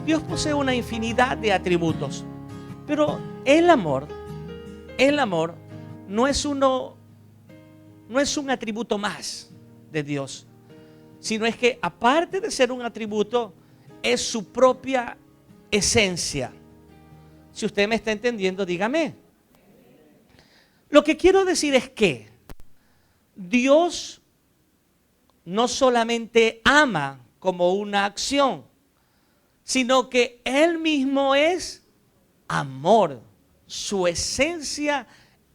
Dios posee una infinidad de atributos, pero el amor no es un atributo más de Dios, sino es que aparte de ser un atributo, es su propia esencia. Si usted me está entendiendo, dígame. Lo que quiero decir es que Dios no solamente ama como una acción, sino que Él mismo es amor. Su esencia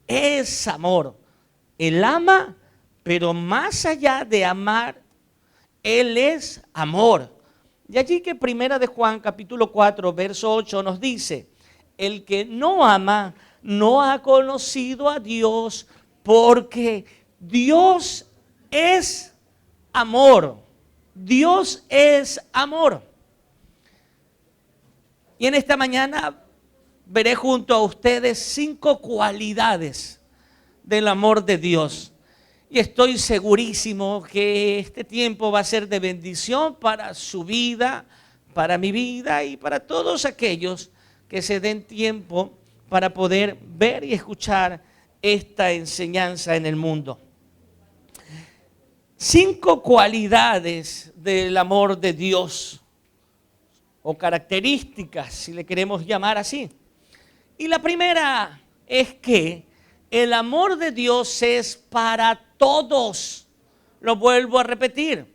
es amor. Él ama, pero más allá de amar, Él es amor. Y allí que 1 de Juan capítulo 4, verso 8 nos dice: el que no ama no ha conocido a Dios, porque Dios es amor. Dios es amor. Y en esta mañana veré junto a ustedes 5 cualidades del amor de Dios. Y estoy segurísimo que este tiempo va a ser de bendición para su vida, para mi vida y para todos aquellos que se den tiempo para poder ver y escuchar esta enseñanza en el mundo. 5 cualidades del amor de Dios, o características, si le queremos llamar así. Y la primera es que el amor de Dios es para todos. Lo vuelvo a repetir.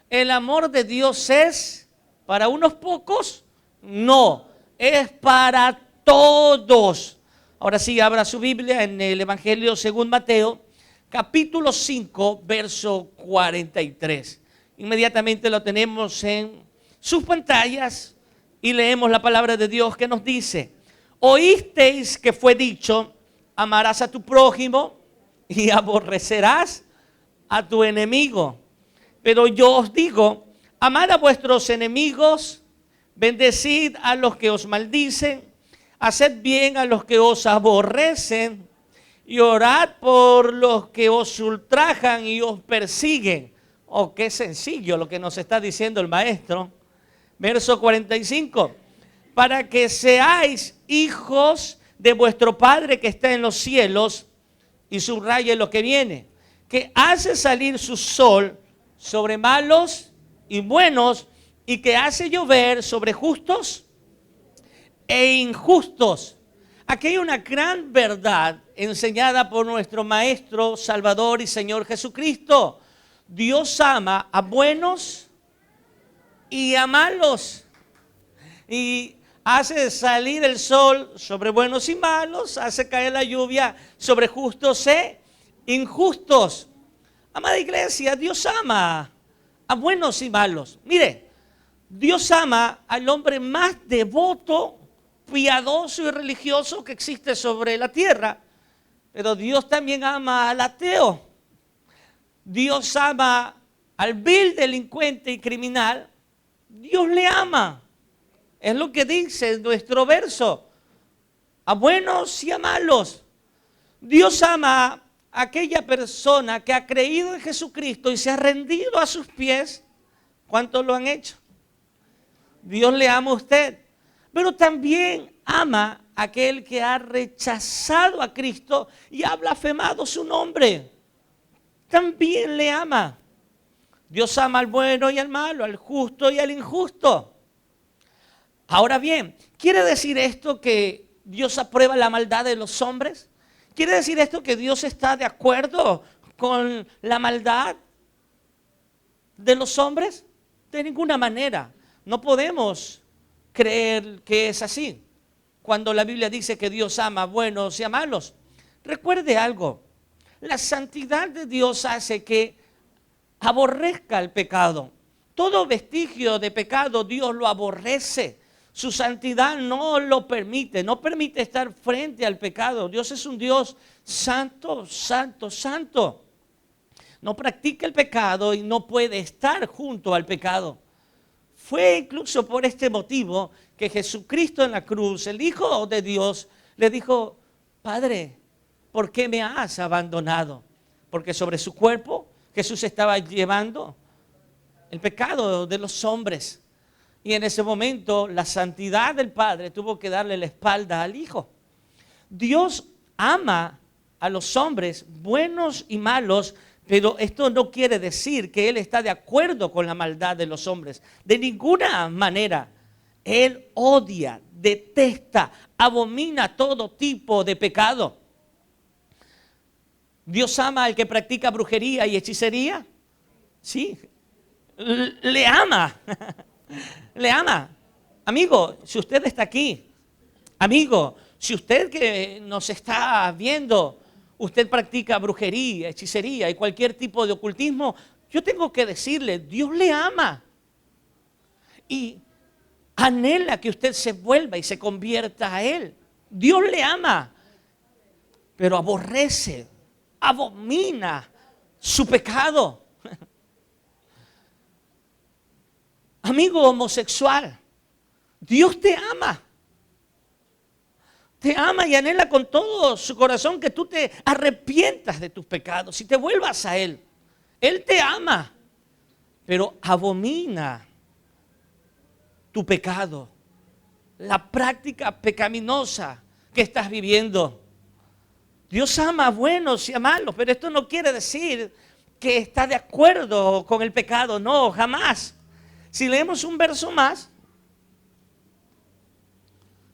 ¿El amor de Dios es para unos pocos? No, es para todos. Ahora sí, abra su Biblia en el Evangelio según Mateo, capítulo 5, verso 43. Inmediatamente lo tenemos en sus pantallas. Y leemos la palabra de Dios que nos dice: oísteis que fue dicho, amarás a tu prójimo y aborrecerás a tu enemigo. Pero yo os digo, amad a vuestros enemigos, bendecid a los que os maldicen, haced bien a los que os aborrecen y orad por los que os ultrajan y os persiguen. Oh, qué sencillo lo que nos está diciendo el maestro. Verso 45, para que seáis hijos de vuestro Padre que está en los cielos, y subraye lo que viene, que hace salir su sol sobre malos y buenos, y que hace llover sobre justos e injustos. Aquí hay una gran verdad enseñada por nuestro Maestro, Salvador y Señor Jesucristo. Dios ama a buenos y a malos, y hace salir el sol sobre buenos y malos, hace caer la lluvia sobre justos e injustos. Amada iglesia, Dios ama a buenos y malos. Mire, Dios ama al hombre más devoto, piadoso y religioso que existe sobre la tierra, pero Dios también ama al ateo. Dios ama al vil delincuente y criminal. Dios le ama. Es lo que dice nuestro verso. A buenos y a malos. Dios ama a aquella persona que ha creído en Jesucristo y se ha rendido a sus pies. ¿Cuántos lo han hecho? Dios le ama a usted. Pero también ama a aquel que ha rechazado a Cristo y ha blasfemado su nombre. También le ama. Dios ama al bueno y al malo, al justo y al injusto. Ahora bien, ¿quiere decir esto que Dios aprueba la maldad de los hombres? ¿Quiere decir esto que Dios está de acuerdo con la maldad de los hombres? De ninguna manera. No podemos creer que es así. Cuando la Biblia dice que Dios ama a buenos y a malos. Recuerde algo. La santidad de Dios hace que aborrezca el pecado. Todo vestigio de pecado Dios lo aborrece. Su santidad no lo permite, no permite estar frente al pecado. Dios es un Dios santo, santo, santo. No practica el pecado y no puede estar junto al pecado. Fue incluso por este motivo que Jesucristo en la cruz, el Hijo de Dios, le dijo: Padre, ¿por qué me has abandonado? porque sobre su cuerpo Jesús estaba llevando el pecado de los hombres. Y en ese momento la santidad del Padre tuvo que darle la espalda al Hijo. Dios ama a los hombres, buenos y malos, pero esto no quiere decir que Él está de acuerdo con la maldad de los hombres. De ninguna manera. Él odia, detesta, abomina todo tipo de pecado. ¿Dios ama al que practica brujería y hechicería? Sí, le ama. Le ama. Amigo, si usted está aquí, amigo, si usted que nos está viendo, usted practica brujería, hechicería y cualquier tipo de ocultismo, yo tengo que decirle, Dios le ama. Y anhela que usted se vuelva y se convierta a Él. Dios le ama, pero aborrece, abomina su pecado. Amigo homosexual, Dios te ama. Te ama y anhela con todo su corazón que tú te arrepientas de tus pecados y te vuelvas a Él. Él te ama, pero abomina tu pecado, la práctica pecaminosa que estás viviendo. Dios ama a buenos y a malos, pero esto no quiere decir que está de acuerdo con el pecado, no, jamás. Si leemos un verso más,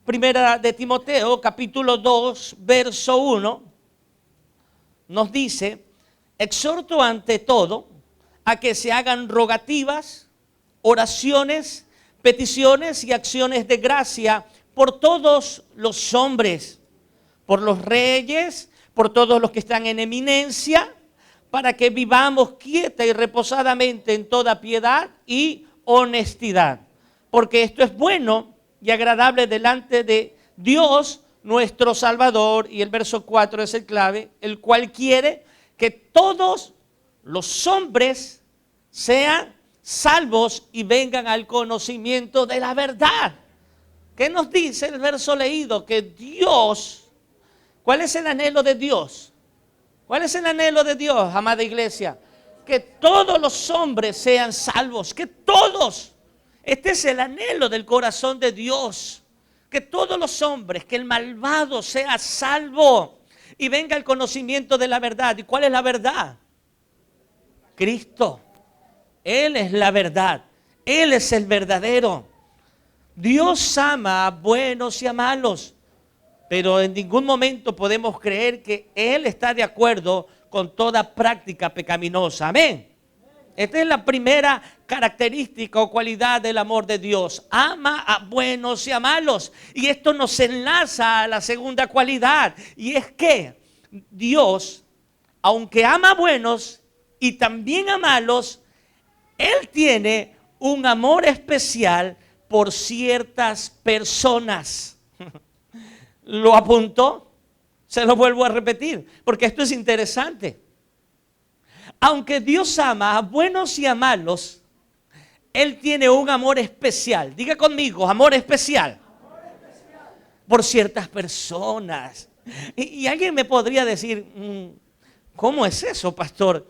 Primera de Timoteo, capítulo 2, verso 1, nos dice, exhorto ante todo a que se hagan rogativas, oraciones, peticiones y acciones de gracia por todos los hombres, por los reyes, por todos los que están en eminencia, para que vivamos quieta y reposadamente en toda piedad y honestidad. Porque esto es bueno y agradable delante de Dios, nuestro Salvador. Y el verso 4 es el clave, el cual quiere que todos los hombres sean salvos y vengan al conocimiento de la verdad. ¿Qué nos dice el verso leído? Que Dios, ¿cuál es el anhelo de Dios? ¿Cuál es el anhelo de Dios, amada iglesia? Que todos los hombres sean salvos, que todos. Este es el anhelo del corazón de Dios. Que todos los hombres, que el malvado sea salvo y venga el conocimiento de la verdad. ¿Y cuál es la verdad? Cristo. Él es la verdad. Él es el verdadero. Dios ama a buenos y a malos, pero en ningún momento podemos creer que Él está de acuerdo con toda práctica pecaminosa. Amén. Esta es la primera característica o cualidad del amor de Dios. Ama a buenos y a malos. Y esto nos enlaza a la segunda cualidad. Y es que Dios, aunque ama a buenos y también a malos, Él tiene un amor especial por ciertas personas. ¿Lo apuntó? Se lo vuelvo a repetir, porque esto es interesante. Aunque Dios ama a buenos y a malos, Él tiene un amor especial. Diga conmigo, amor especial. Por ciertas personas. Y alguien me podría decir, ¿cómo es eso, pastor?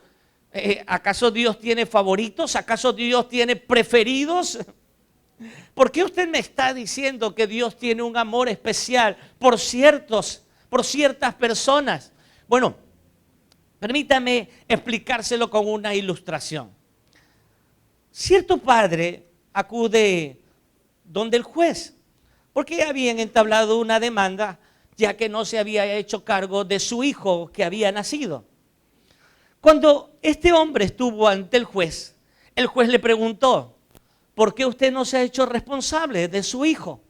¿Acaso Dios tiene favoritos? ¿Acaso Dios tiene preferidos? ¿Por qué usted me está diciendo que Dios tiene un amor especial por ciertas personas? Bueno, permítame explicárselo con una ilustración. Cierto padre acude donde el juez, porque habían entablado una demanda, ya que no se había hecho cargo de su hijo que había nacido. Cuando este hombre estuvo ante el juez le preguntó, ¿por qué usted no se ha hecho responsable de su hijo?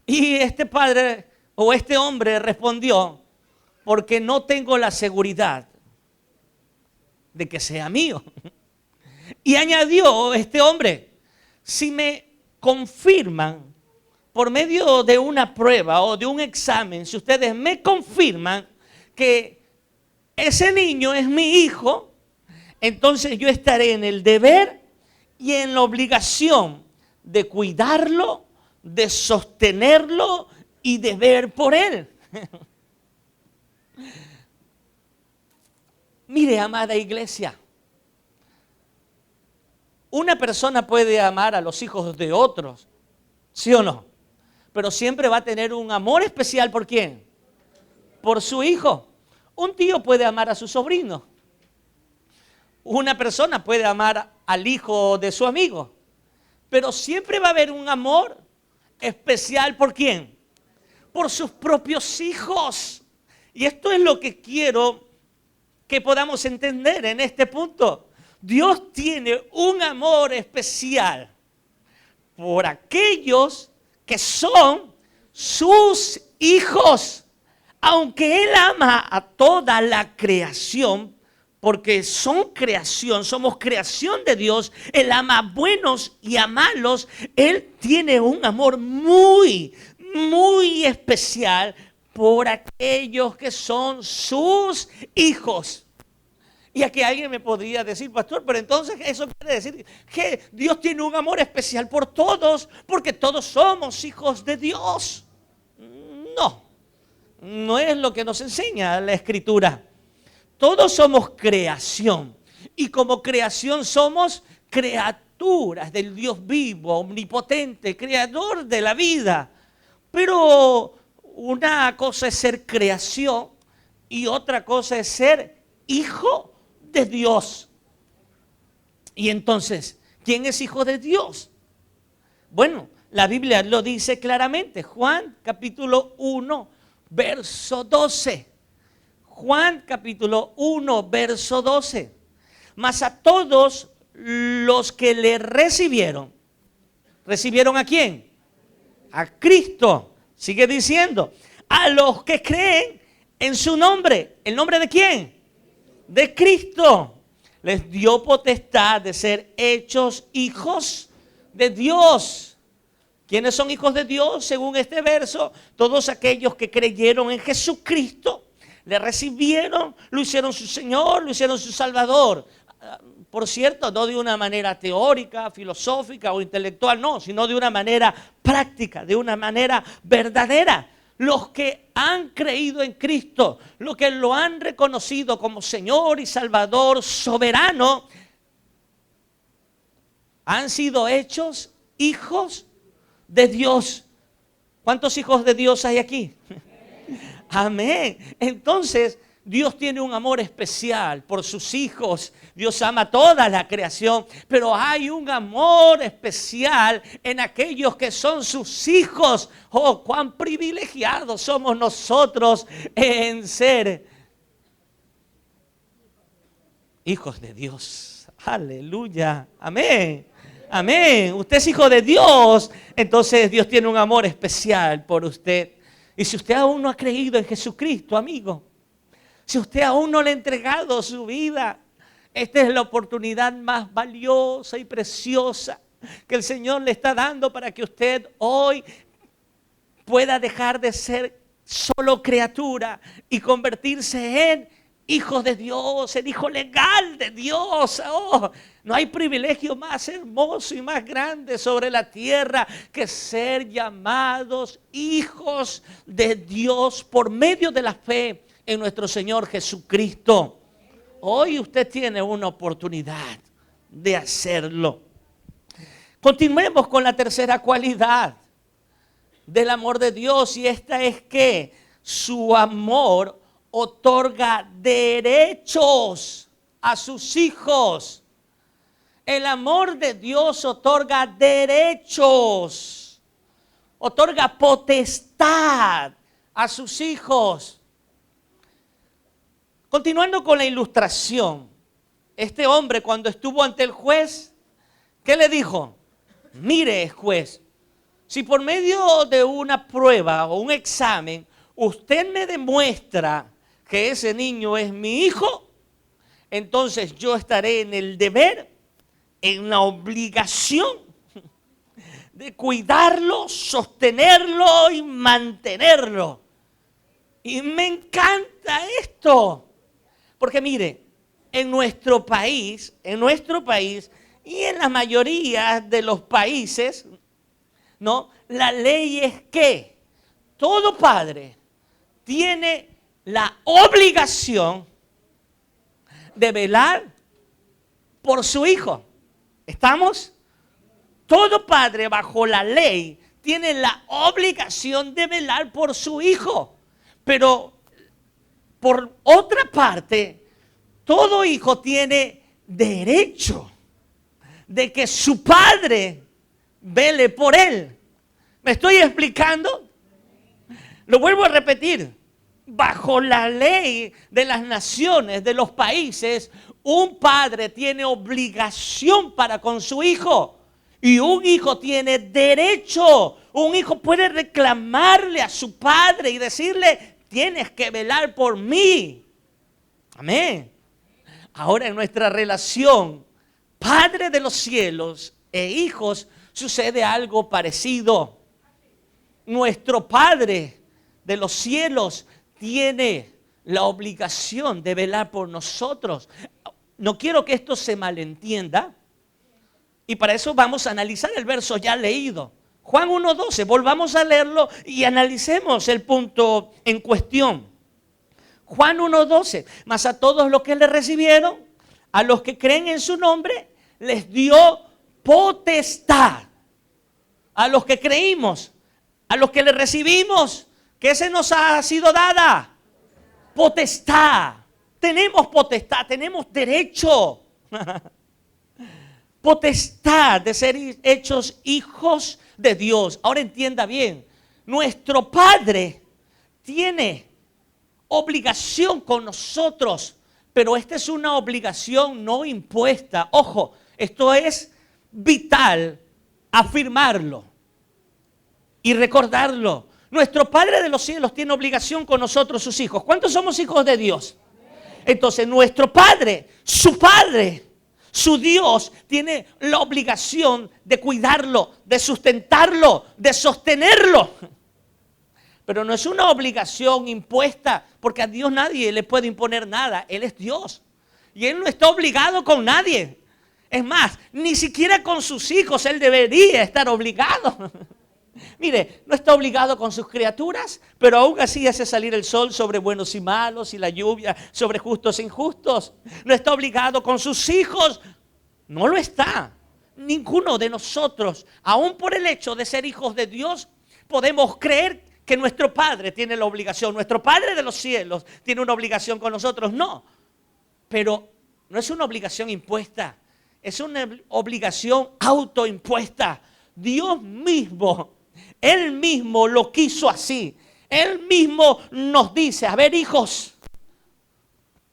Y este padre o este hombre respondió, porque no tengo la seguridad de que sea mío. Y añadió este hombre, si me confirman por medio de una prueba o de un examen, si ustedes me confirman que ese niño es mi hijo, entonces yo estaré en el deber y en la obligación de cuidarlo, de sostenerlo y de ver por él. Mire, amada iglesia, una persona puede amar a los hijos de otros, ¿sí o no? Pero siempre va a tener un amor especial, ¿por quién? Por su hijo. Un tío puede amar a su sobrino. Una persona puede amar al hijo de su amigo. Pero siempre va a haber un amor especial, ¿por quién? Por sus propios hijos. Y esto es lo que quiero que podamos entender en este punto. Dios tiene un amor especial por aquellos que son sus hijos. Aunque Él ama a toda la creación, porque son creación, somos creación de Dios, Él ama a buenos y a malos. Él tiene un amor muy, muy especial por aquellos que son sus hijos. Y aquí alguien me podría decir, pastor, pero entonces eso quiere decir que Dios tiene un amor especial por todos, porque todos somos hijos de Dios. No, no es lo que nos enseña la Escritura. Todos somos creación, y como creación somos criaturas del Dios vivo, omnipotente, creador de la vida. Pero una cosa es ser creación y otra cosa es ser hijo de Dios. Y entonces, ¿quién es hijo de Dios? Bueno, la Biblia lo dice claramente. Juan capítulo 1, verso 12. Juan capítulo 1, verso 12. Mas a todos los que le recibieron, ¿recibieron a quién? A Cristo. Sigue diciendo, a los que creen en su nombre. ¿El nombre de quién? De Cristo. Les dio potestad de ser hechos hijos de Dios. ¿Quiénes son hijos de Dios? Según este verso, todos aquellos que creyeron en Jesucristo, le recibieron, lo hicieron su Señor, lo hicieron su Salvador. Por cierto, no de una manera teórica, filosófica o intelectual, no, sino de una manera práctica, de una manera verdadera. Los que han creído en Cristo, los que lo han reconocido como Señor y Salvador soberano, han sido hechos hijos de Dios. ¿Cuántos hijos de Dios hay aquí? Amén. Entonces, Dios tiene un amor especial por sus hijos. Dios ama toda la creación, pero hay un amor especial en aquellos que son sus hijos. Oh, cuán privilegiados somos nosotros en ser hijos de Dios. Aleluya. Amén. Amén. Usted es hijo de Dios, entonces Dios tiene un amor especial por usted. Y si usted aún no ha creído en Jesucristo, amigo, si usted aún no le ha entregado su vida, esta es la oportunidad más valiosa y preciosa que el Señor le está dando para que usted hoy pueda dejar de ser solo criatura y convertirse en hijo de Dios, el hijo legal de Dios. Oh, no hay privilegio más hermoso y más grande sobre la tierra que ser llamados hijos de Dios por medio de la fe en nuestro Señor Jesucristo. Hoy usted tiene una oportunidad de hacerlo. Continuemos con la tercera cualidad del amor de Dios, y esta es que su amor otorga derechos a sus hijos. El amor de Dios otorga derechos, otorga potestad a sus hijos. Continuando con la ilustración, este hombre cuando estuvo ante el juez, ¿qué le dijo? Mire, juez, si por medio de una prueba o un examen usted me demuestra que ese niño es mi hijo, entonces yo estaré en el deber, en la obligación de cuidarlo, sostenerlo y mantenerlo. Y me encanta esto, porque mire, en nuestro país y en la mayoría de los países, ¿no? La ley es que todo padre tiene la obligación de velar por su hijo. ¿Estamos? Todo padre bajo la ley tiene la obligación de velar por su hijo. Pero por otra parte, todo hijo tiene derecho de que su padre vele por él. ¿Me estoy explicando? Lo vuelvo a repetir. Bajo la ley de las naciones, de los países, un padre tiene obligación para con su hijo. Y un hijo tiene derecho. Un hijo puede reclamarle a su padre y decirle: tienes que velar por mí. Amén. Ahora, en nuestra relación Padre de los cielos e hijos sucede algo parecido. Nuestro Padre de los cielos tiene la obligación de velar por nosotros. No quiero que esto se malentienda. Y para eso vamos a analizar el verso ya leído. Juan 1:12, volvamos a leerlo y analicemos el punto en cuestión. Juan 1:12, mas a todos los que le recibieron, a los que creen en su nombre, les dio potestad. A los que creímos, a los que le recibimos, ¿qué se nos ha sido dada? Potestad. Tenemos potestad, tenemos derecho. Potestad de ser hechos hijos de Dios. Ahora entienda bien, nuestro Padre tiene obligación con nosotros, pero esta es una obligación no impuesta. Ojo, esto es vital afirmarlo y recordarlo. Nuestro Padre de los cielos tiene obligación con nosotros, sus hijos. ¿Cuántos somos hijos de Dios? Entonces, nuestro Padre, su Dios, tiene la obligación de cuidarlo, de sustentarlo, de sostenerlo. Pero no es una obligación impuesta, porque a Dios nadie le puede imponer nada. Él es Dios y Él no está obligado con nadie. Es más, ni siquiera con sus hijos Él debería estar obligado. Mire, no está obligado con sus criaturas, pero aún así hace salir el sol sobre buenos y malos y la lluvia sobre justos e injustos. No está obligado con sus hijos, no lo está. Ninguno de nosotros, aún por el hecho de ser hijos de Dios, podemos creer que nuestro Padre tiene la obligación. Nuestro Padre de los cielos tiene una obligación con nosotros, no. Pero no es una obligación impuesta, es una obligación autoimpuesta. Dios mismo, Él mismo lo quiso así. Él mismo nos dice: a ver, hijos,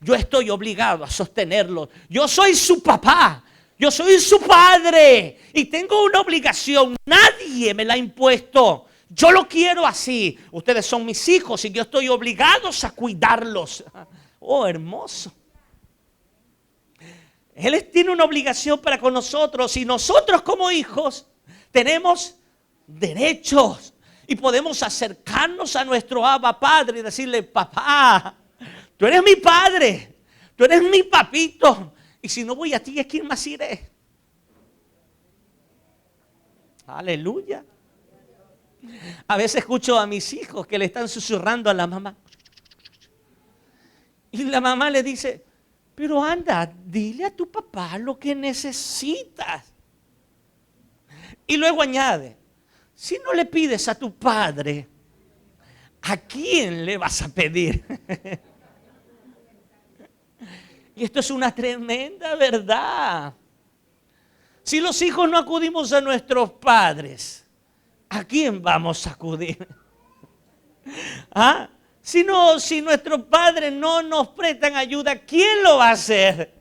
yo estoy obligado a sostenerlos. Yo soy su papá, yo soy su padre y tengo una obligación. Nadie me la ha impuesto. Yo lo quiero así. Ustedes son mis hijos y yo estoy obligado a cuidarlos. Oh, hermoso. Él tiene una obligación para con nosotros y nosotros como hijos tenemos derechos y podemos acercarnos a nuestro Abba Padre y decirle: papá, tú eres mi padre, tú eres mi papito, y si no voy a ti, ¿a quién más iré? Aleluya. A veces escucho a mis hijos que le están susurrando a la mamá y la mamá le dice: pero anda, dile a tu papá lo que necesitas. Y luego añade: si no le pides a tu padre, ¿a quién le vas a pedir? Y esto es una tremenda verdad. Si los hijos no acudimos a nuestros padres, ¿a quién vamos a acudir? ¿Ah? Si nuestros padres no nos prestan ayuda, ¿quién lo va a hacer?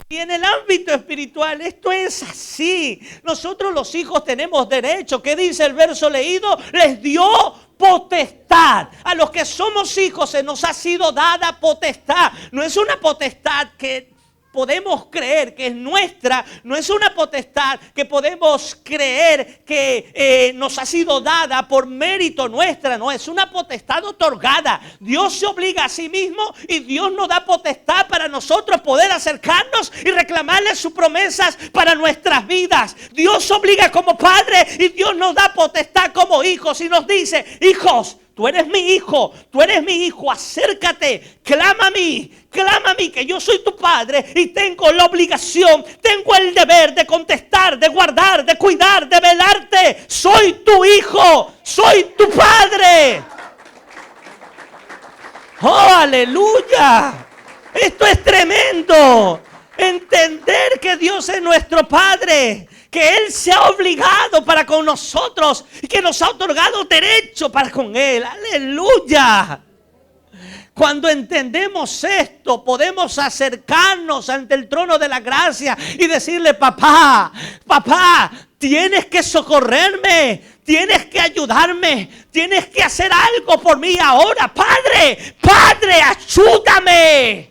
Y en el ámbito espiritual esto es así. Nosotros los hijos tenemos derecho. ¿Qué dice el verso leído? Les dio potestad. A los que somos hijos se nos ha sido dada potestad. No es una potestad que podemos creer que es nuestra, no es una potestad que podemos creer que nos ha sido dada por mérito nuestra, no, es una potestad otorgada. Dios se obliga a sí mismo y Dios nos da potestad para nosotros poder acercarnos y reclamarle sus promesas para nuestras vidas. Dios obliga como padre y Dios nos da potestad como hijos y nos dice: hijos, tú eres mi hijo, acércate, clama a mí, que yo soy tu padre y tengo la obligación, tengo el deber de contestar, de guardar, de cuidar, de velarte. Soy tu hijo, soy tu padre. ¡Oh, aleluya! Esto es tremendo. Entender que Dios es nuestro Padre, que Él se ha obligado para con nosotros y que nos ha otorgado derecho para con Él. ¡Aleluya! Cuando entendemos esto, podemos acercarnos ante el trono de la gracia y decirle: papá, tienes que socorrerme, tienes que ayudarme, tienes que hacer algo por mí ahora. Padre, ayúdame.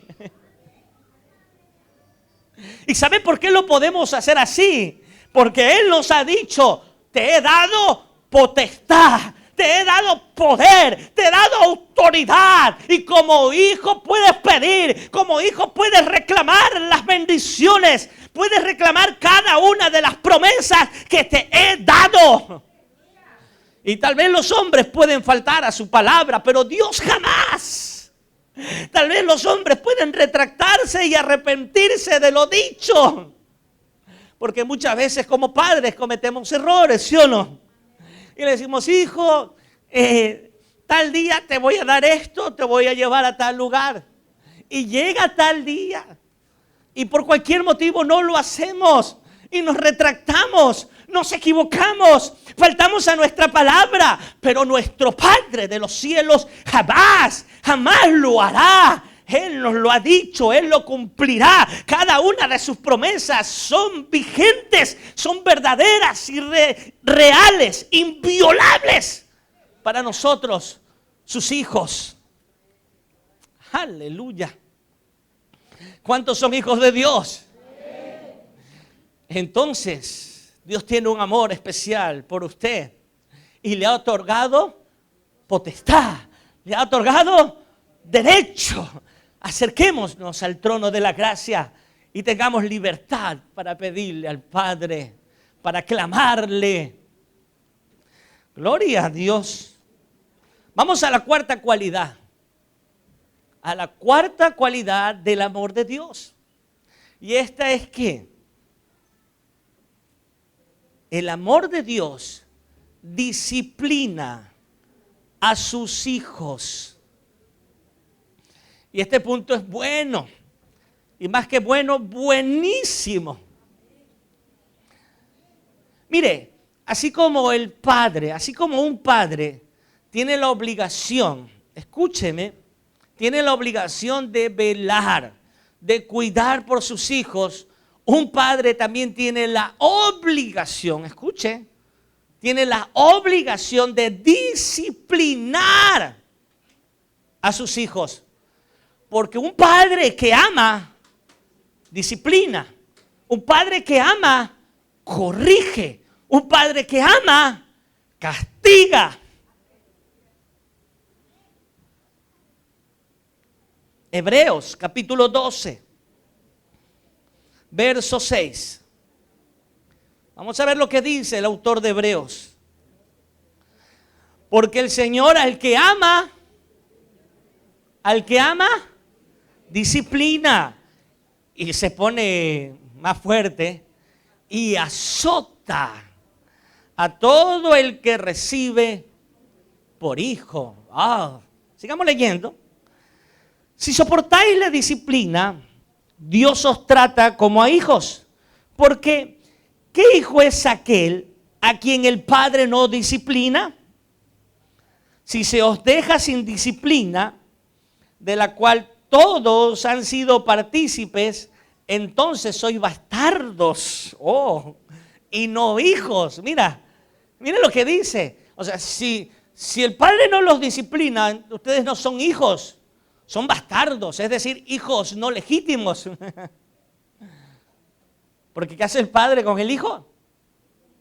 ¿Y sabe por qué lo podemos hacer así? Porque Él nos ha dicho: te he dado potestad, te he dado poder, te he dado autoridad. Y como hijo puedes pedir, como hijo puedes reclamar las bendiciones, puedes reclamar cada una de las promesas que te he dado. Y tal vez los hombres pueden faltar a su palabra, pero Dios jamás. Tal vez los hombres pueden retractarse y arrepentirse de lo dicho. Porque muchas veces como padres cometemos errores, ¿sí o no? Y le decimos: hijo, tal día te voy a dar esto, te voy a llevar a tal lugar. Y llega tal día y por cualquier motivo no lo hacemos y nos retractamos, nos equivocamos, faltamos a nuestra palabra. Pero nuestro Padre de los cielos jamás lo hará. Él nos lo ha dicho, Él lo cumplirá. Cada una de sus promesas son vigentes, son verdaderas y reales, inviolables para nosotros, sus hijos. Aleluya. ¿Cuántos son hijos de Dios? Entonces, Dios tiene un amor especial por usted y le ha otorgado potestad, le ha otorgado derecho. Acerquémonos al trono de la gracia y tengamos libertad para pedirle al Padre, para clamarle. Gloria a Dios. Vamos a la cuarta cualidad. A la cuarta cualidad del amor de Dios. Y esta es que el amor de Dios disciplina a sus hijos. Y este punto es bueno. Y más que bueno, buenísimo. Mire, así como un padre tiene la obligación, escúcheme, tiene la obligación de velar, de cuidar por sus hijos, un padre también tiene la obligación, escuche, tiene la obligación de disciplinar a sus hijos. Porque un padre que ama, disciplina. Un padre que ama, corrige. Un padre que ama, castiga. Hebreos capítulo 12, verso 6. Vamos a ver lo que dice el autor de Hebreos. Porque el Señor al que ama, disciplina. Y se pone más fuerte y azota a todo el que recibe por hijo. Sigamos leyendo. Si soportáis la disciplina, Dios os trata como a hijos. Porque, ¿qué hijo es aquel a quien el Padre no disciplina? Si se os deja sin disciplina, de la cual todos han sido partícipes, entonces sois bastardos, y no hijos. Mira lo que dice. O sea, si el Padre no los disciplina, ustedes no son hijos. Son bastardos, es decir, hijos no legítimos. Porque ¿qué hace el padre con el hijo?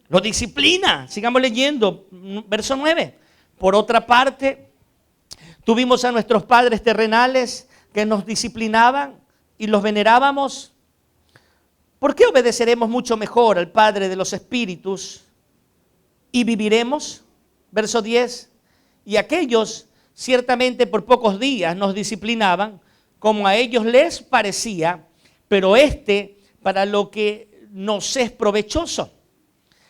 Lo disciplina. Sigamos leyendo, verso 9. Por otra parte, tuvimos a nuestros padres terrenales que nos disciplinaban y los venerábamos, ¿por qué obedeceremos mucho mejor al Padre de los Espíritus y viviremos? Verso 10, y aquellos ciertamente por pocos días nos disciplinaban, como a ellos les parecía, pero para lo que nos es provechoso,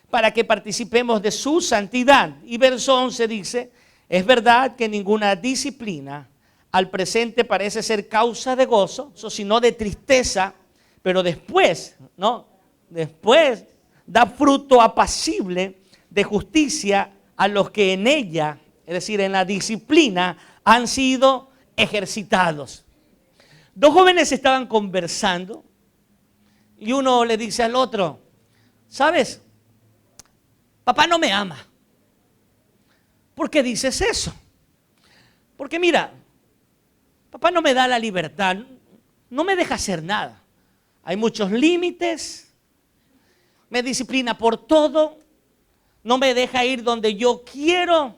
para que participemos de su santidad. Y verso 11 dice, es verdad que ninguna disciplina al presente parece ser causa de gozo, sino de tristeza, pero después, ¿no? Después da fruto apacible de justicia a los que en ella, es decir, en la disciplina, han sido ejercitados. Dos jóvenes estaban conversando y uno le dice al otro, ¿sabes? Papá no me ama. ¿Por qué dices eso? Porque mira, papá no me da la libertad, no me deja hacer nada. Hay muchos límites, me disciplina por todo, no me deja ir donde yo quiero.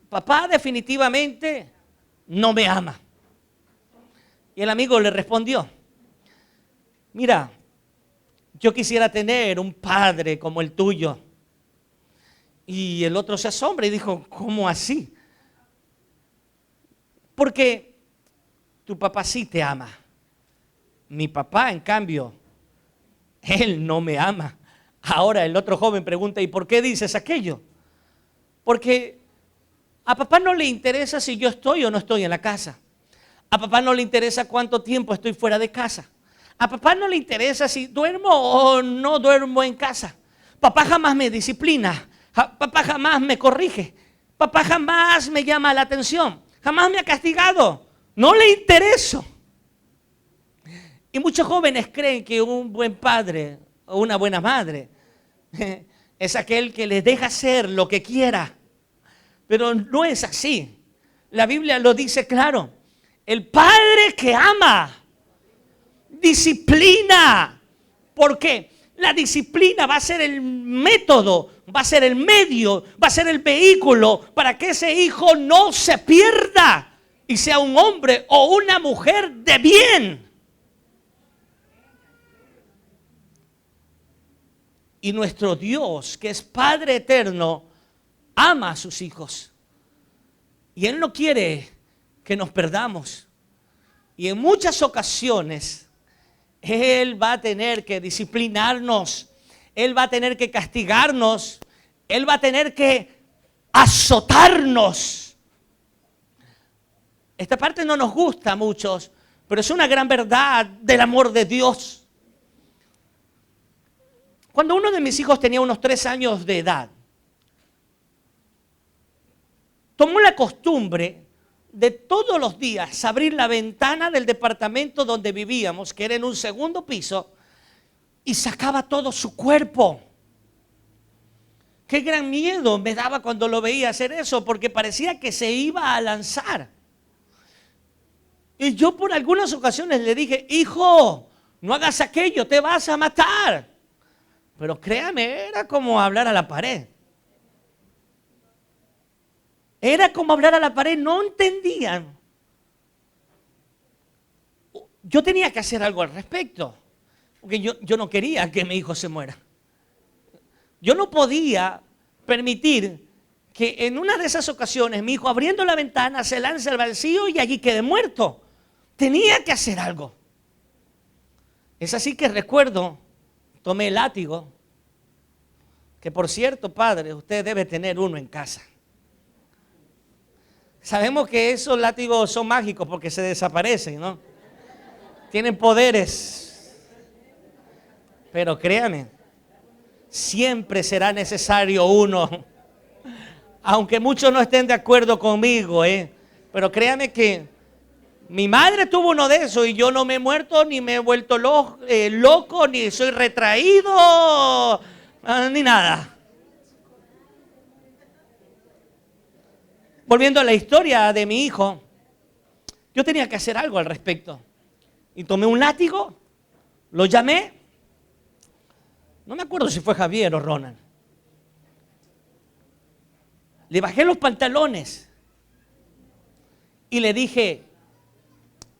Papá definitivamente no me ama. Y el amigo le respondió, mira, yo quisiera tener un padre como el tuyo. Y el otro se asombra y dijo, ¿cómo así? Porque tu papá sí te ama. Mi papá, en cambio, él no me ama. Ahora el otro joven pregunta, ¿y por qué dices aquello? Porque a papá no le interesa si yo estoy o no estoy en la casa. A papá no le interesa cuánto tiempo estoy fuera de casa. A papá no le interesa si duermo o no duermo en casa. Papá jamás me disciplina. Papá jamás me corrige. Papá jamás me llama la atención. Jamás me ha castigado. No le intereso. Y muchos jóvenes creen que un buen padre o una buena madre es aquel que les deja hacer lo que quiera. Pero no es así. La Biblia lo dice claro. El padre que ama, disciplina. ¿Por qué? La disciplina va a ser el método, va a ser el medio, va a ser el vehículo para que ese hijo no se pierda y sea un hombre o una mujer de bien. Y nuestro Dios, que es Padre eterno, ama a sus hijos. Y Él no quiere que nos perdamos. Y en muchas ocasiones Él va a tener que disciplinarnos. Él va a tener que castigarnos. Él va a tener que azotarnos. Esta parte no nos gusta a muchos, pero es una gran verdad del amor de Dios. Cuando uno de mis hijos tenía unos 3 años de edad, tomó la costumbre de todos los días abrir la ventana del departamento donde vivíamos, que era en un segundo piso, y sacaba todo su cuerpo. Qué gran miedo me daba cuando lo veía hacer eso, porque parecía que se iba a lanzar. Y yo por algunas ocasiones le dije, hijo, no hagas aquello, te vas a matar. Pero créame, era como hablar a la pared. Era como hablar a la pared, no entendían. Yo tenía que hacer algo al respecto, porque yo no quería que mi hijo se muera. Yo no podía permitir que en una de esas ocasiones mi hijo abriendo la ventana se lance al vacío y allí quede muerto. Tenía que hacer algo. Es así que recuerdo, tomé el látigo, que por cierto, padre, usted debe tener uno en casa. Sabemos que esos látigos son mágicos porque se desaparecen, ¿no? Tienen poderes. Pero créanme, siempre será necesario uno. Aunque muchos no estén de acuerdo conmigo, pero créanme que mi madre tuvo uno de esos y yo no me he muerto, ni me he vuelto loco, ni soy retraído, ni nada. Volviendo a la historia de mi hijo, yo tenía que hacer algo al respecto. Y tomé un látigo, lo llamé, no me acuerdo si fue Javier o Ronald. Le bajé los pantalones y le dije,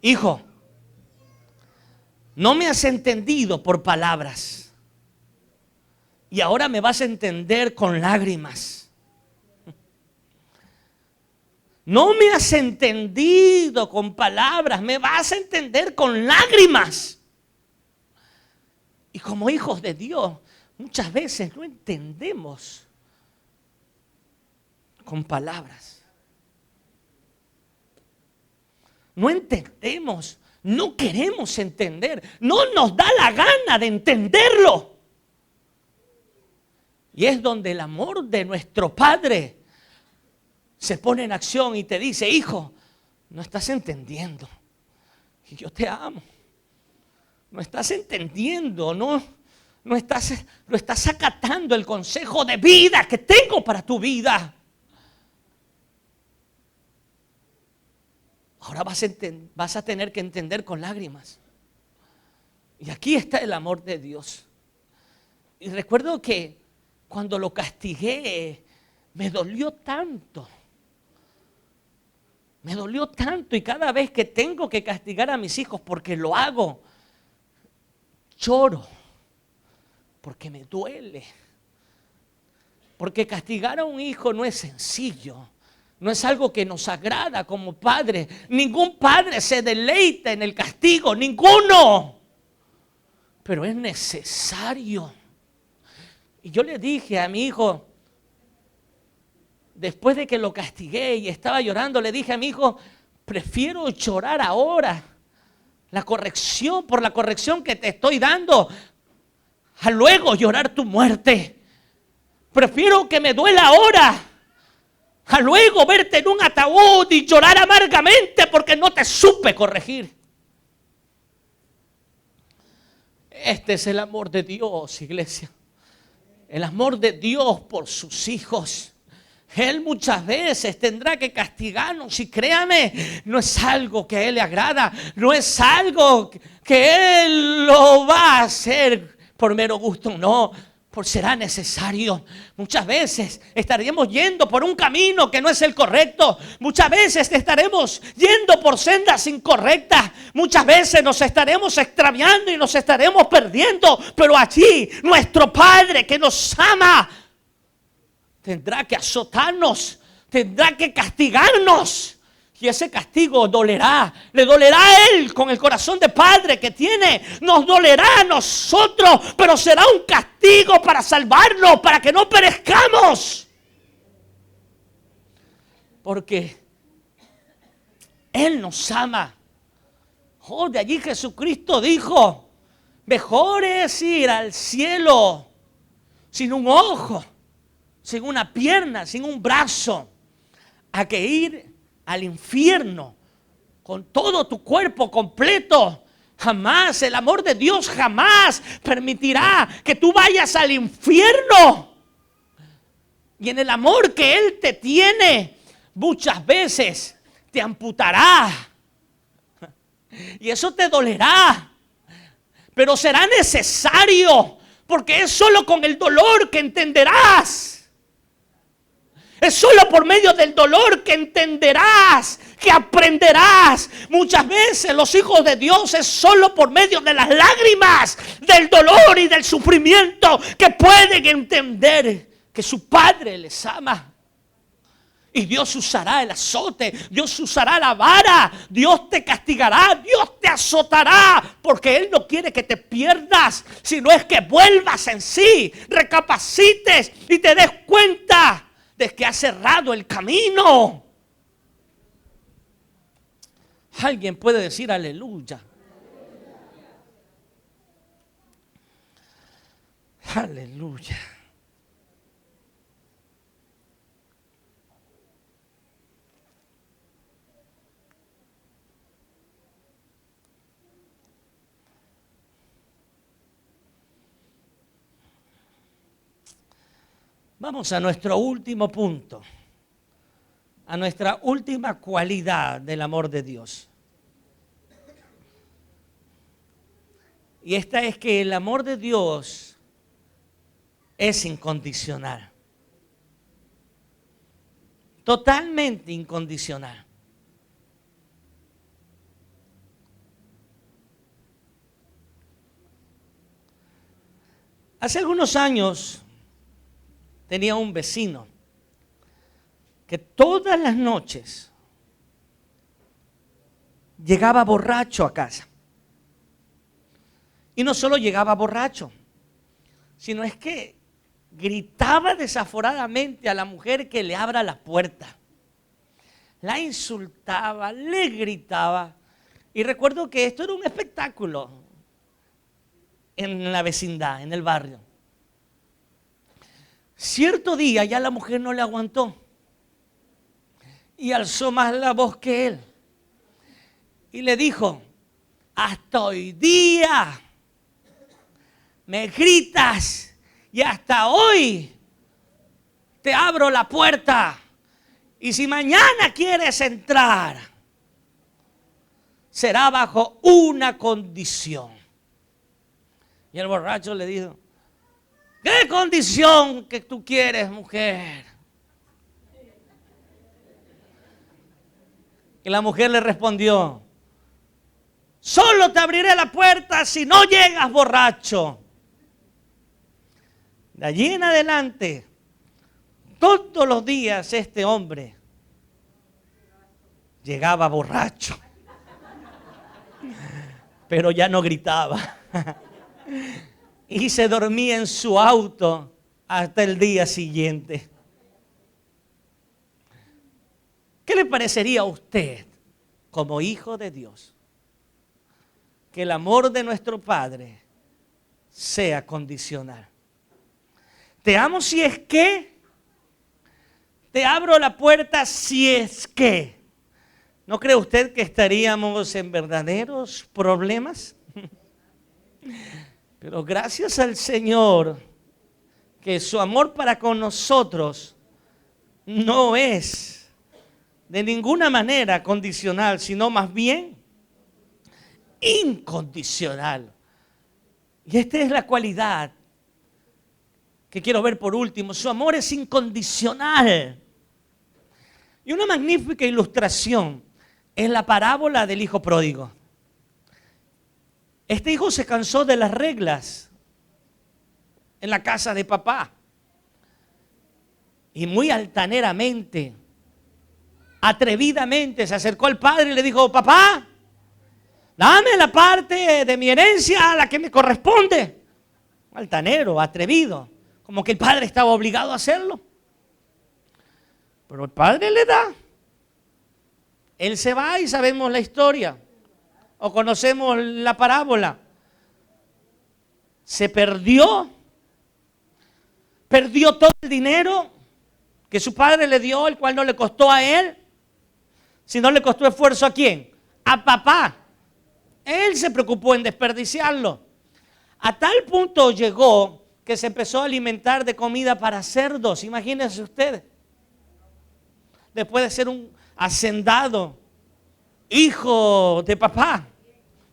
hijo, No me has entendido por palabras y ahora me vas a entender con lágrimas. No me has entendido con palabras, me vas a entender con lágrimas. Y como hijos de Dios, muchas veces no entendemos con palabras. No entendemos, no queremos entender, no nos da la gana de entenderlo. Y es donde el amor de nuestro Padre se pone en acción y te dice: hijo, no estás entendiendo. Y yo te amo. No estás entendiendo, no estás acatando el consejo de vida que tengo para tu vida. Ahora vas a tener que entender con lágrimas. Y aquí está el amor de Dios. Y recuerdo que cuando lo castigué, me dolió tanto. Me dolió tanto, y cada vez que tengo que castigar a mis hijos, porque lo hago, lloro, porque me duele. Porque castigar a un hijo no es sencillo. No es algo que nos agrada como padre. Ningún padre se deleita en el castigo, ninguno. Pero es necesario. Y yo le dije a mi hijo, después de que lo castigué y estaba llorando, le dije a mi hijo: prefiero llorar ahora por la corrección que te estoy dando, a luego llorar tu muerte. Prefiero que me duela ahora, a luego verte en un ataúd y llorar amargamente porque no te supe corregir. Este es el amor de Dios, iglesia. El amor de Dios por sus hijos. Él muchas veces tendrá que castigarnos, y créame, no es algo que a Él le agrada, no es algo que Él lo va a hacer por mero gusto, no, por será necesario. Muchas veces estaremos yendo por un camino que no es el correcto, muchas veces estaremos yendo por sendas incorrectas, muchas veces nos estaremos extraviando y nos estaremos perdiendo, pero allí nuestro Padre que nos ama tendrá que azotarnos, tendrá que castigarnos. Y ese castigo dolerá, le dolerá a Él con el corazón de padre que tiene, nos dolerá a nosotros, pero será un castigo para salvarnos, para que no perezcamos. Porque Él nos ama. Oh, de allí Jesucristo dijo: mejor es ir al cielo sin un ojo, sin una pierna, sin un brazo, a que ir al infierno con todo tu cuerpo completo. Jamás, el amor de Dios jamás permitirá que tú vayas al infierno. Y en el amor que Él te tiene, muchas veces te amputará. Y eso te dolerá, pero será necesario, porque es solo con el dolor que entenderás. Es solo por medio del dolor que entenderás, que aprenderás. Muchas veces los hijos de Dios es solo por medio de las lágrimas, del dolor y del sufrimiento que pueden entender que su Padre les ama. Y Dios usará el azote, Dios usará la vara, Dios te castigará, Dios te azotará, porque Él no quiere que te pierdas, sino es que vuelvas en sí, recapacites y te des cuenta de que has cerrado el camino. Alguien puede decir aleluya. Aleluya. Vamos a nuestro último punto, a nuestra última cualidad del amor de Dios. Y esta es que el amor de Dios es incondicional. Totalmente incondicional. Hace algunos años tenía un vecino que todas las noches llegaba borracho a casa. Y no solo llegaba borracho, sino es que gritaba desaforadamente a la mujer que le abra la puerta. La insultaba, le gritaba. Y recuerdo que esto era un espectáculo en la vecindad, en el barrio. Cierto día ya la mujer no le aguantó y alzó más la voz que él. Y le dijo: hasta hoy día me gritas y hasta hoy te abro la puerta. Y si mañana quieres entrar, será bajo una condición. Y el borracho le dijo: ¿qué condición que tú quieres, mujer? Y la mujer le respondió: solo te abriré la puerta si no llegas borracho. De allí en adelante, todos los días este hombre llegaba borracho, pero ya no gritaba. Y se dormía en su auto hasta el día siguiente. ¿Qué le parecería a usted, como hijo de Dios, que el amor de nuestro Padre sea condicional? Te amo si es que, te abro la puerta si es que. ¿No cree usted que estaríamos en verdaderos problemas? Pero gracias al Señor, que su amor para con nosotros no es de ninguna manera condicional, sino más bien incondicional. Y esta es la cualidad que quiero ver por último. Su amor es incondicional. Y una magnífica ilustración es la parábola del hijo pródigo. Este hijo se cansó de las reglas en la casa de papá y muy altaneramente, atrevidamente se acercó al padre y le dijo: papá, dame la parte de mi herencia a la que me corresponde. Altanero, atrevido, como que el padre estaba obligado a hacerlo. Pero el padre le da. Él se va y sabemos la historia. O conocemos la parábola. Se perdió todo el dinero que su padre le dio, el cual no le costó a él, sino le costó esfuerzo ¿a quién? A papá. Él se preocupó en desperdiciarlo. A tal punto llegó que se empezó a alimentar de comida para cerdos. Imagínense ustedes. Después de ser un hacendado, hijo de papá,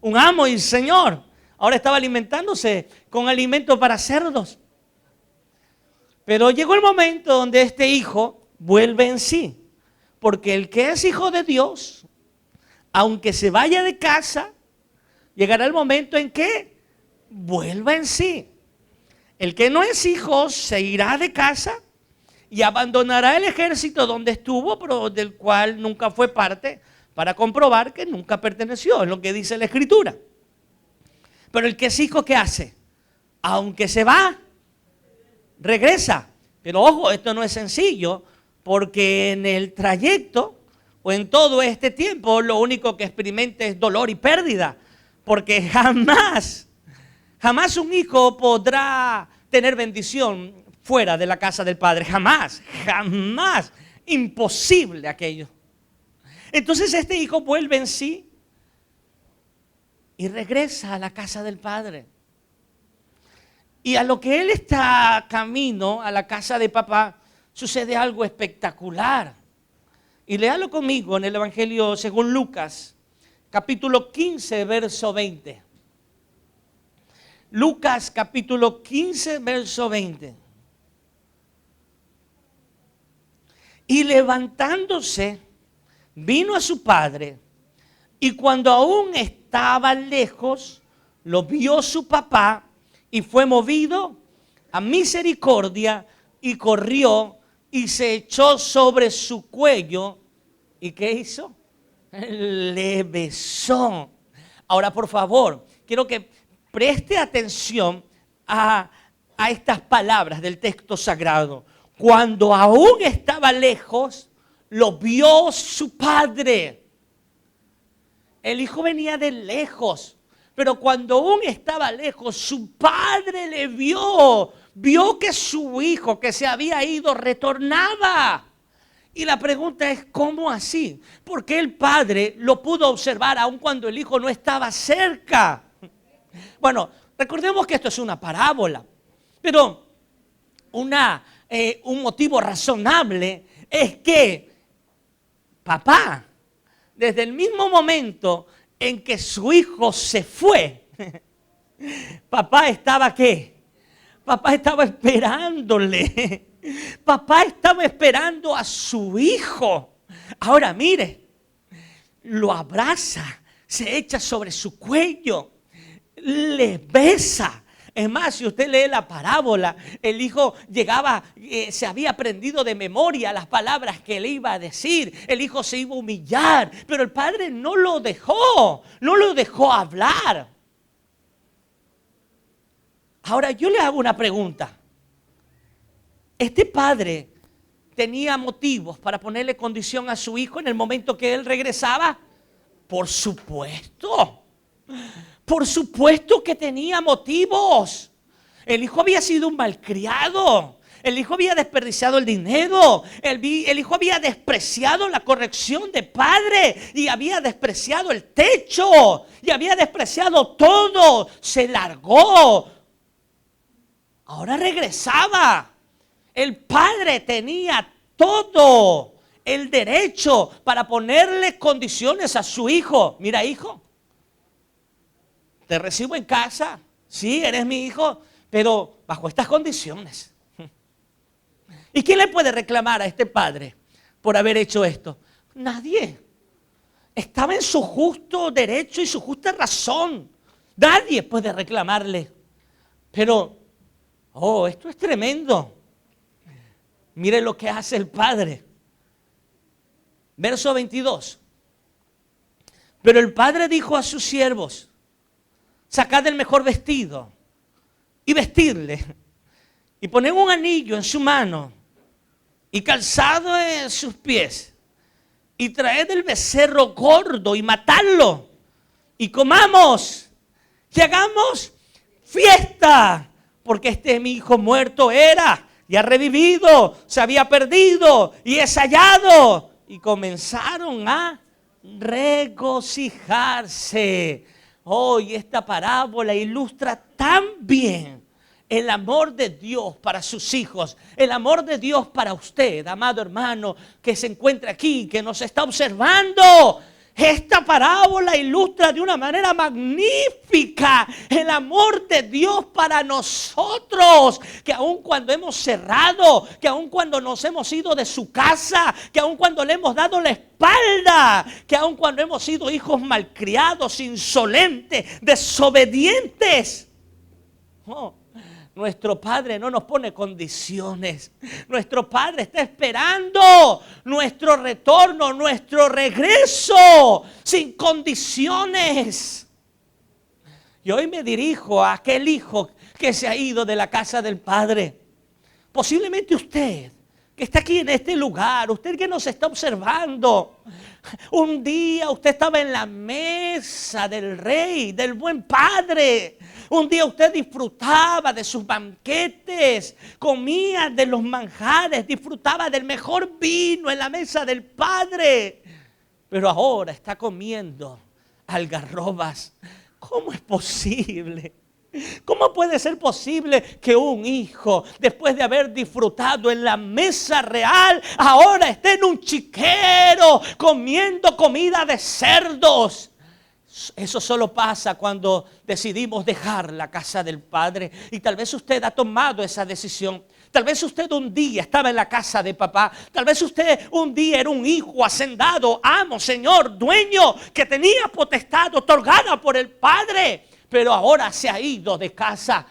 un amo y señor, ahora estaba alimentándose con alimento para cerdos. Pero llegó el momento donde este hijo vuelve en sí, porque el que es hijo de Dios, aunque se vaya de casa, llegará el momento en que vuelva en sí. El que no es hijo se irá de casa y abandonará el ejército donde estuvo, pero del cual nunca fue parte, para comprobar que nunca perteneció, es lo que dice la Escritura. Pero el que es hijo, ¿qué hace? Aunque se va, regresa. Pero ojo, esto no es sencillo, porque en el trayecto o en todo este tiempo lo único que experimenta es dolor y pérdida, porque jamás un hijo podrá tener bendición fuera de la casa del padre, jamás, imposible aquello. Entonces este hijo vuelve en sí y regresa a la casa del padre. Y a lo que él está camino a la casa de papá, sucede algo espectacular. Y léalo conmigo en el Evangelio según Lucas, capítulo 15, verso 20. Lucas, capítulo 15, verso 20. Y levantándose, vino a su padre, y cuando aún estaba lejos, lo vio su papá y fue movido a misericordia y corrió y se echó sobre su cuello. ¿Y qué hizo? Le besó. Ahora, por favor, quiero que preste atención a estas palabras del texto sagrado. Cuando aún estaba lejos, lo vio su padre. El hijo venía de lejos, pero cuando aún estaba lejos, su padre le vio. Vio que su hijo que se había ido retornaba. Y la pregunta es, ¿cómo así? Porque el padre lo pudo observar aun cuando el hijo no estaba cerca. Bueno, recordemos que esto es una parábola, pero un motivo razonable es que papá, desde el mismo momento en que su hijo se fue, papá estaba ¿qué? Papá estaba esperándole. Papá estaba esperando a su hijo. Ahora mire, lo abraza, se echa sobre su cuello, le besa. Es más, si usted lee la parábola, el hijo llegaba, se había aprendido de memoria las palabras que le iba a decir. El hijo se iba a humillar, pero el padre no lo dejó hablar. Ahora yo le hago una pregunta. ¿Este padre tenía motivos para ponerle condición a su hijo en el momento que él regresaba? Por supuesto. Por supuesto que tenía motivos. El hijo había sido un malcriado. El hijo había desperdiciado el dinero. El hijo había despreciado la corrección de padre. Y había despreciado el techo. Y había despreciado todo. Se largó. Ahora regresaba. El padre tenía todo el derecho para ponerle condiciones a su hijo. Mira, hijo, te recibo en casa. Sí, eres mi hijo, pero bajo estas condiciones. ¿Y quién le puede reclamar a este padre por haber hecho esto? Nadie. Estaba en su justo derecho y su justa razón. Nadie puede reclamarle. Pero, esto es tremendo. Mire lo que hace el padre. Verso 22. Pero el padre dijo a sus siervos: sacad el mejor vestido y vestirle, y poned un anillo en su mano y calzado en sus pies, y traed el becerro gordo y matadlo, y comamos y hagamos fiesta, porque este mi hijo muerto era y ha revivido, se había perdido y es hallado. Y comenzaron a regocijarse. Y esta parábola ilustra tan bien el amor de Dios para sus hijos, el amor de Dios para usted, amado hermano, que se encuentra aquí, que nos está observando. Esta parábola ilustra de una manera magnífica el amor de Dios para nosotros, que aun cuando hemos cerrado, que aun cuando nos hemos ido de su casa, que aun cuando le hemos dado la espalda, que aun cuando hemos sido hijos malcriados, insolentes, desobedientes, nuestro Padre no nos pone condiciones. Nuestro Padre está esperando nuestro retorno, nuestro regreso, sin condiciones. Y hoy me dirijo a aquel hijo que se ha ido de la casa del Padre. Posiblemente usted, que está aquí en este lugar, usted que nos está observando. Un día usted estaba en la mesa del rey, del buen padre. Un día usted disfrutaba de sus banquetes, comía de los manjares, disfrutaba del mejor vino en la mesa del padre. Pero ahora está comiendo algarrobas. ¿Cómo es posible? ¿Cómo puede ser posible que un hijo, después de haber disfrutado en la mesa real, ahora esté en un chiquero comiendo comida de cerdos? Eso solo pasa cuando decidimos dejar la casa del Padre. Y tal vez usted ha tomado esa decisión. Tal vez usted un día estaba en la casa de papá. Tal vez usted un día era un hijo hacendado, amo, señor, dueño, que tenía potestad otorgada por el Padre. Pero ahora se ha ido de casa.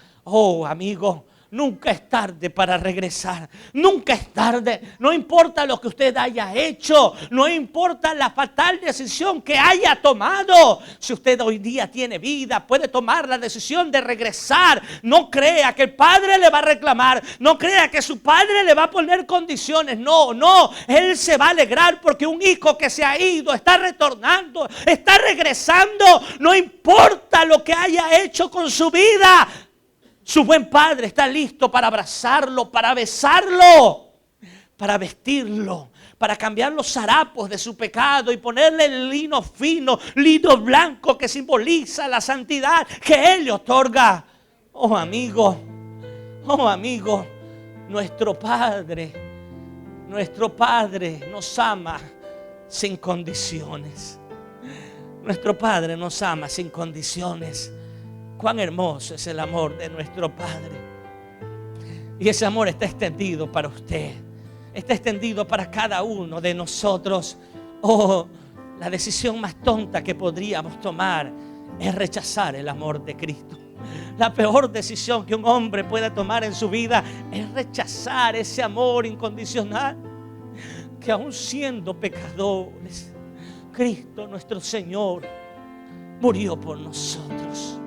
Amigo, Nunca es tarde para regresar. Nunca es tarde. No importa lo que usted haya hecho. No importa la fatal decisión que haya tomado. Si usted hoy día tiene vida, puede tomar la decisión de regresar. No crea que el Padre le va a reclamar. No crea que su Padre le va a poner condiciones. No, no. Él se va a alegrar porque un hijo que se ha ido está retornando, está regresando. No importa lo que haya hecho con su vida. Su buen padre está listo para abrazarlo, para besarlo, para vestirlo, para cambiar los harapos de su pecado y ponerle el lino fino, lino blanco que simboliza la santidad que Él le otorga. Oh amigo, nuestro Padre nos ama sin condiciones. Nuestro Padre nos ama sin condiciones. Cuán hermoso es el amor de nuestro Padre. Y ese amor está extendido para usted. Está extendido para cada uno de nosotros. Oh, la decisión más tonta que podríamos tomar es rechazar el amor de Cristo. La peor decisión que un hombre pueda tomar en su vida es rechazar ese amor incondicional. Que aun siendo pecadores, Cristo nuestro Señor murió por nosotros.